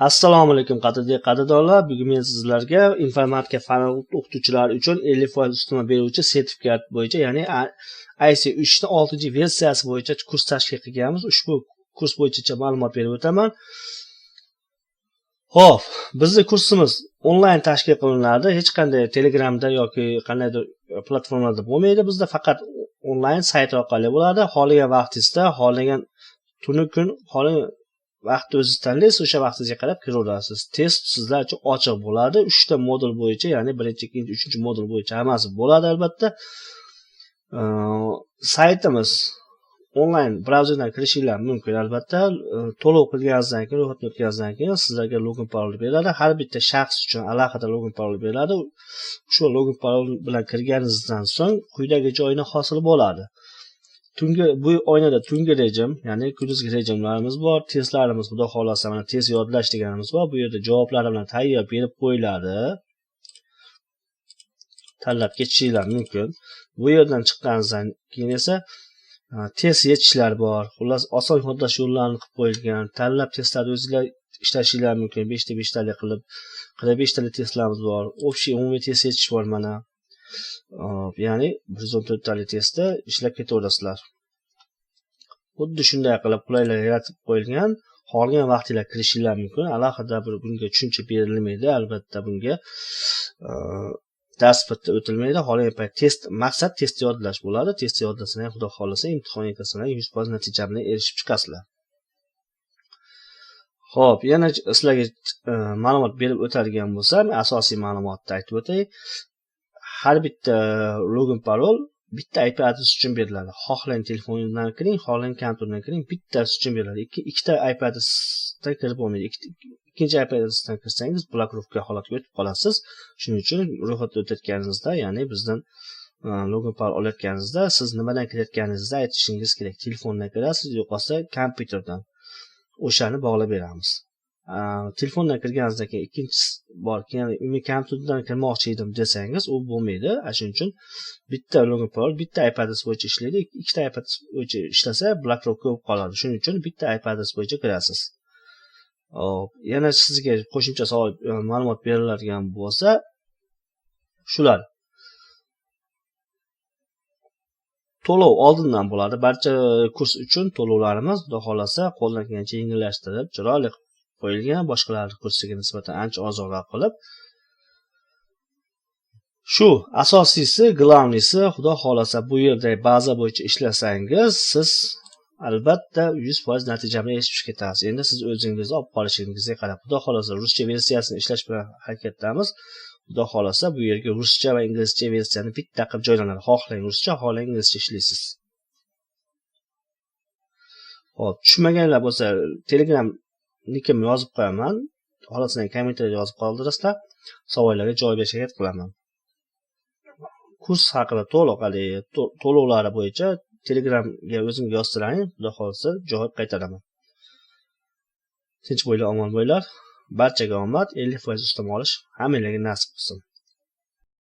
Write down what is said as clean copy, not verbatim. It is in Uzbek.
Assalomu alaykum qadrdonlar. Bugun men sizlarga informatika fani o'qituvchilari uchun 50% ustama beruvchi sertifikat bo'yicha, ya'ni IC3 ning 6-versiyasi bo'yicha kurs tashkil qilganmiz. Ushbu kurs bo'yicha ma'lumot berib o'taman. Xo'p, bizning kursimiz onlayn tashkil qilinadi. Hech qanday Telegramda yoki qandaydir platformalarda bo'lmaydi. Bizda faqat onlayn sayt orqali bo'ladi. Xohlagan vaqtingizda, xohlagan tuni kun, xohlagan vaqtni o'zingiz tanlaysiz, o'sha vaqtingizga qarab kiraverasiz. Test sizlar uchun ochiq bo'ladi. 3 ta modul bo'yicha, ya'ni 1-chi, 2-chi, 3-chi modul bo'yicha hammasi bo'ladi albatta. Saytimiz onlayn brauzerdan kirishinglar mumkin albatta. To'lov qilganingizdan keyin, ro'yxatdan o'tganingizdan keyin sizlarga login parol beriladi. Har bitta shaxs uchun alohida login parol beriladi. Shu login parol bilan kirganingizdan so'ng quyidagi joyni hosil bo'ladi. Bu oynada tungi rejim, ya'ni kunduzgi rejimlarimiz bor. Testlarimiz, xudo xolasa, mana test yodlash deganimiz bor. Bu yerda javoblari bilan tayyor berib qo'yiladi. Tanlab ketishinglar mumkin. Bu yerdan chiqqaningizdan keyin esa test yechishlar bor. Xullas, oson yodlash yo'llarini qilib qo'yilgan. Tanlab testlarni o'zingizlar ishlashingiz mumkin. 5 ta 5 talik qilib, 45 talik testlarimiz bor. Общий umumiy test yechish bor mana. Ya'ni 114 talik testda ishlab ketaverasizlar. Xuddi shunday qilib qulaylik yaratib qo'yilgan. Xohlagan vaqtingizda kirishinglar mumkin. Alohida bunga tushuncha berilmaydi. Albatta bunga dars sifatida o'tilmaydi. Xohlagan payt maqsad test yodlash bo'ladi. Test yodlasang, xudo xolasa, imtihon yetasan, 100% natija bilan erishib chiqasizlar. Xo'p, yana sizlarga ma'lumot berib o'tadigan bo'lsam, asosiy ma'lumotni aytib o'tay. Har bitta login parol bitta IP adres uchun beriladi. Xohlang telefoningizdan kiring, xohlang kompyuterdan kiring, bittasi uchun beriladi. Ikkita IP adresdan kirib bo'lmaydi. Ikkinchi IP adresdan kirsangiz blokировка holatiga o'tib qolasiz. Shuning uchun ro'yxatdan o'tayotganingizda, ya'ni bizdan login parol olayotganingizda siz nimadan kirayotganingizni aytishingiz kerak. Telefondan kirasiz, yo'qolsa kompyuterdan. O'shani bog'lab beramiz. Telefondan kirganingizdan keyin ikkinchisi bor, ya'ni men kompyuterdan kirmoqchi edim desangiz, u bo'lmaydi. Shuning uchun bitta login parol, bitta IP adres bo'yicha ishlaydi. Ikkita IP adres bo'yicha ishlasa, blokировка bo'lib qoladi. Shuning uchun bitta IP adres bo'yicha kirasiz. Yana sizga qo'shimcha savol ma'lumot beriladigan bo'lsa, shular. To'lov oldindan bo'ladi. Barcha kurs uchun to'lovlarimiz, xudo xolasa, qo'ldan kelgancha yengillashtirib, chiroyli qo'yilgan, boshqalar kursiga nisbatan ancha ozroq qilib. Shu asosiysi, glavniysi, xudo xolasa, bu yerda baza bo'yicha ishlasangiz, siz albatta 100% natija bilan erishib ketasiz. Endi siz o'zingizni olib qolishingizga qarab, xudo xolasa, ruscha versiyasini ishlash bilan harakatdamiz. Xudo xolasa, bu yerga ruscha va inglizcha versiyani bitta qilib joylanadi. Xohlang ruscha, xohlang inglizcha ishlaysiz. Xo'p, tushunmaganlar bo'lsa, Telegram nikim yozib qo'yaman. Xohlasang kommentariyada yozib qoldirasizlar. Savollarga javob berishga harakat qilaman. Kurs haqida to'lovlari bo'yicha Telegramga o'zimga yoztiring. Xudo xolasa javob qaytaraman. Tinch bo'ylar, omon bo'ylar. Barchaga omad, 50% ustama olish hammanglarga nasib qilsin.